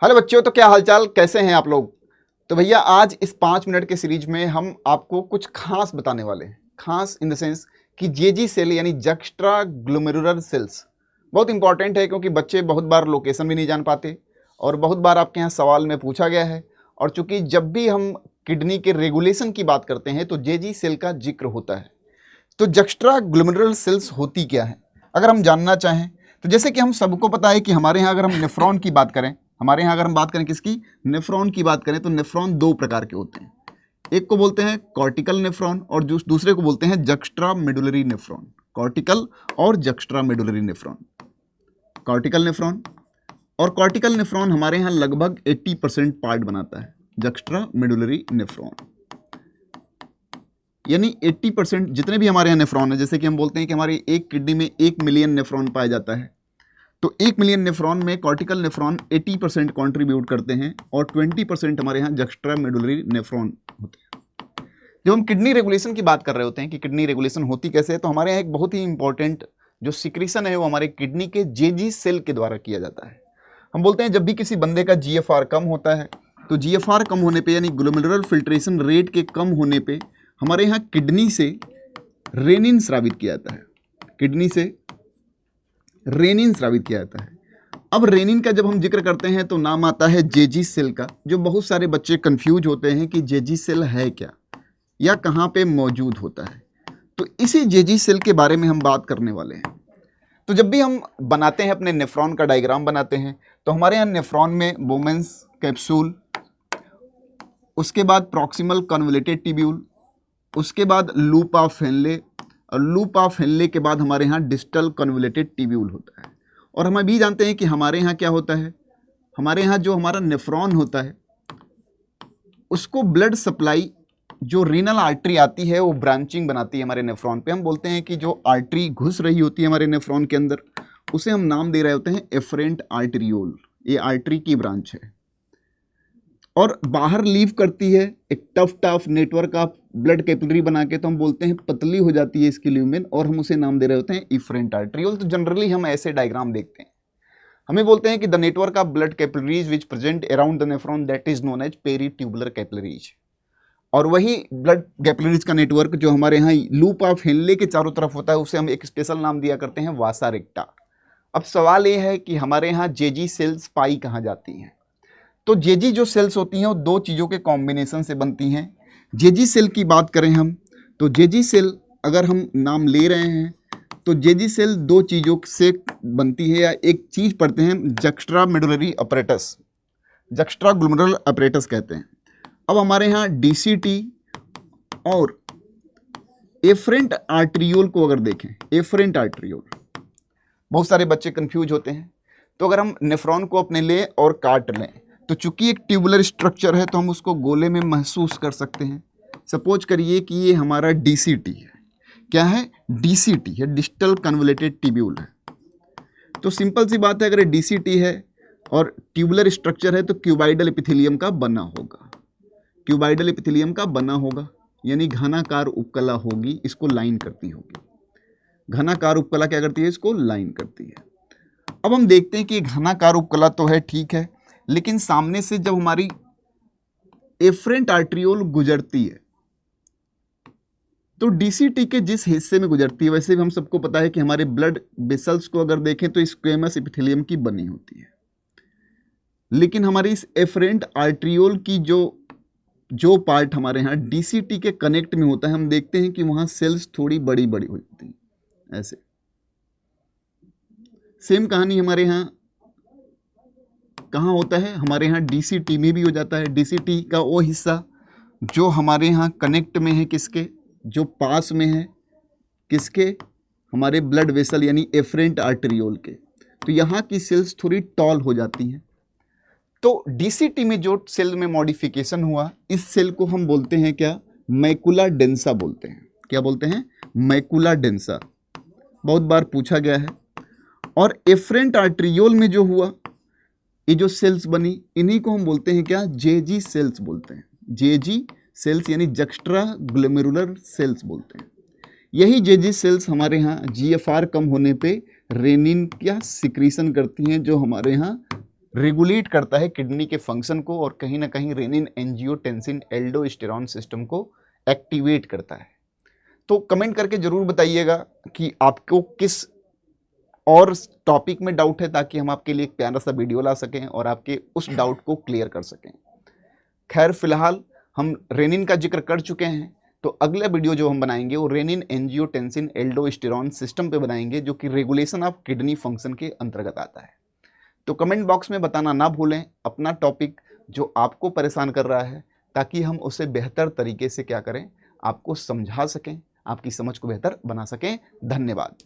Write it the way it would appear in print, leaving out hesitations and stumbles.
Hello बच्चों, तो क्या हालचाल, कैसे हैं आप लोग। तो भैया आज इस 5 मिनट के सीरीज में हम आपको कुछ खास बताने वाले हैं। खास इन द सेंस कि जेजी सेल यानी जक्स्ट्रा ग्लोमेरुलर सेल्स बहुत इंपॉर्टेंट है, क्योंकि बच्चे बहुत बार लोकेशन भी नहीं जान पाते और बहुत बार आपके यहाँ सवाल में पूछा गया है। और चूंकि जब भी हम किडनी के रेगुलेशन की बात करते हैं तो जेजी सेल का जिक्र होता है। तो जक्स्ट्रा ग्लोमेरुलर सेल्स होती क्या है, अगर हम जानना चाहें तो जैसे कि हम सबको पता है कि हमारे यहाँ अगर हम नेफ्रॉन की बात करें, हमारे यहाँ अगर हम बात करें किसकी, नेफ्रॉन की बात करें, तो नेफ्रॉन 2 प्रकार के होते हैं। एक को बोलते हैं कॉर्टिकल नेफ्रॉन और दूसरे को बोलते हैं जक्स्ट्रा मेडुलरी नेफ्रॉन। कॉर्टिकल और juxta medullary nephron. Cortical nephron और कॉर्टिकल नेफ्रॉन हमारे यहाँ लगभग 80% पार्ट बनाता है। जक्स्ट्रा मेडुलरी नेफ्रॉन यानी 80% जितने भी हमारे यहाँ नेफ्रॉन है, जैसे कि हम बोलते हैं कि हमारी एक किडनी में 1 मिलियन नेफ्रॉन पाया जाता है, तो 1 मिलियन नेफ्रॉन में कॉर्टिकल नेफ्रॉन 80% कॉन्ट्रीब्यूट करते हैं और 20% हमारे यहाँ जक्स्ट्रा मेडुलरी नेफ्रॉन होते हैं। जब हम किडनी रेगुलेशन की बात कर रहे होते हैं कि किडनी रेगुलेशन होती कैसे है, तो हमारे यहाँ एक बहुत ही इंपॉर्टेंट जो सिक्रीशन है वो हमारे किडनी के जेजी सेल के द्वारा किया जाता है। हम बोलते हैं जब भी किसी बंदे का जीएफआर कम होता है, तो जीएफआर कम होने पर यानी ग्लोमेरुलर फिल्ट्रेशन रेट के कम होने पर हमारे यहाँ किडनी से रेनिन स्रावित किया जाता है। किडनी से रेनिन स्रावित किया जाता है। अब रेनिन का जब हम जिक्र करते हैं तो नाम आता है जेजी सेल का, जो बहुत सारे बच्चे कंफ्यूज होते हैं कि जेजी सेल है क्या या कहाँ पे मौजूद होता है। तो इसी जेजी सेल के बारे में हम बात करने वाले हैं। तो जब भी हम बनाते हैं अपने नेफ्रॉन का डायग्राम बनाते हैं, तो हमारे यहाँ नेफ्रॉन में बोमेंस कैप्सूल, उसके बाद प्रॉक्सिमल कन्वोल्यूटेड ट्यूब्यूल, उसके बाद लूप ऑफ हेनले, और लूप ऑफ हेनले के बाद हमारे यहाँ डिस्टल कन्वोल्यूटेड ट्यूब्यूल होता है। और हम अभी जानते हैं कि हमारे यहाँ क्या होता है, हमारे यहाँ जो हमारा नेफ्रॉन होता है उसको ब्लड सप्लाई जो रीनल आर्टरी आती है वो ब्रांचिंग बनाती है हमारे नेफ्रॉन पे। हम बोलते हैं कि जो आर्टरी घुस रही होती है हमारे नेफ्रॉन के अंदर, उसे हम नाम दे रहे होते हैं एफरेंट आर्टरियोल। ये आर्टरी की ब्रांच है और बाहर लीव करती है एक tough network of blood capillary बना के, तो हम बोलते हैं पतली हो जाती है इसकी ल्यूमेन और हम उसे नाम दे रहे होते हैं इफरेंट आर्टरियोल। तो जनरली हम ऐसे डायग्राम देखते हैं। हमें बोलते हैं कि the network of blood capillaries which present around the nephron that is known as peritubular capillaries. और वही ब्लड कैपिलरीज का नेटवर्क जो हमारे यहाँ लूप ऑफ हेनले के चारों तरफ होता है उसे हम एक स्पेशल नाम दिया करते हैं वासा रेक्टा। अब सवाल ये है कि हमारे यहाँ जेजी सेल्स पाई कहाँ जाती हैं। तो जेजी जो सेल्स होती हैं वो 2 चीज़ों के कॉम्बिनेशन से बनती हैं। जेजी सेल की बात करें हम, तो जेजी सेल अगर हम नाम ले रहे हैं तो जेजी सेल 2 चीज़ों से बनती है, या एक चीज़ पढ़ते हैं juxta medullary apparatus, juxta glomerular apparatus कहते हैं। अब हमारे यहाँ डीसीटी और एफरेंट आर्टरियोल को अगर देखें, एफरेंट आर्टरियोल, बहुत सारे बच्चे कंफ्यूज होते हैं। तो अगर हम नेफ्रॉन को अपने लें और काट लें, तो चूंकि एक ट्यूबुलर स्ट्रक्चर है तो हम उसको गोले में महसूस कर सकते हैं। सपोज करिए कि ये हमारा डीसीटी है। क्या है? डीसीटी है, डिस्टल कन्वोल्यूटेड ट्यूब्यूल है। तो सिंपल सी बात है, अगर डीसीटी है और ट्यूबुलर स्ट्रक्चर है तो क्यूबाइडल एपिथेलियम का बना होगा। क्यूबाइडल एपिथेलियम का बना होगा यानी घनाकार उपकला होगी, इसको लाइन करती होगी। घनाकार उपकला क्या करती है? इसको लाइन करती है। अब हम देखते हैं कि घनाकार उपकला तो है, ठीक है, लेकिन सामने से जब हमारी एफरेंट आर्टरियोल गुजरती है तो डीसीटी के जिस हिस्से में गुजरती है, वैसे भी हम सबको पता है कि हमारे ब्लड वेसल्स को अगर देखें तो स्क्वेमस एपिथेलियम की बनी होती है। लेकिन हमारी इस एफरेंट आर्टरियोल की जो पार्ट हमारे यहाँ डीसीटी के कनेक्ट में होता है, हम देखते हैं कि वहाँ सेल्स थोड़ी बड़ी बड़ी होती हैं ऐसे। सेम कहानी हमारे यहाँ कहाँ होता है? हमारे यहाँ डीसीटी में भी हो जाता है। डीसीटी का वो हिस्सा जो हमारे यहाँ कनेक्ट में है, किसके? जो पास में है, किसके? हमारे ब्लड वेसल यानी एफरेंट आर्टरियोल के। तो यहाँ की सेल्स थोड़ी टॉल हो जाती हैं। तो डीसीटी में जो सेल में मॉडिफिकेशन हुआ, इस सेल को हम बोलते हैं क्या? मैकुला डेंसा बोलते हैं। क्या बोलते हैं? Macula densa. बहुत बार पूछा गया है। और एफरेंट आर्टरियोल में जो हुआ, ये जो सेल्स बनी, इन्हीं को हम बोलते हैं क्या? जेजी सेल्स बोलते हैं। जेजी सेल्स यानी जक्स्ट्रा ग्लोमेरुलर सेल्स बोलते हैं। यही जेजी सेल्स हमारे यहाँ जीएफआर कम होने पे रेनिन क्या सिक्रीशन करती हैं, जो हमारे यहाँ रेगुलेट करता है किडनी के फंक्शन को और कहीं ना कहीं रेनिन एंजियोटेंसिन एल्डोस्टेरॉन सिस्टम को एक्टिवेट करता है। तो कमेंट करके जरूर बताइएगा कि आपको किस और टॉपिक में डाउट है, ताकि हम आपके लिए एक प्यारा सा वीडियो ला सकें और आपके उस डाउट को क्लियर कर सकें। खैर फिलहाल हम रेनिन का जिक्र कर चुके हैं, तो अगला वीडियो जो हम बनाएंगे वो रेनिन एंजियोटेंसिन एल्डोस्टेरॉन सिस्टम पे बनाएंगे, जो कि रेगुलेशन ऑफ किडनी फंक्शन के अंतर्गत आता है। तो कमेंट बॉक्स में बताना ना भूलें अपना टॉपिक जो आपको परेशान कर रहा है, ताकि हम उसे बेहतर तरीके से क्या करें, आपको समझा सकें, आपकी समझ को बेहतर बना सकें। धन्यवाद।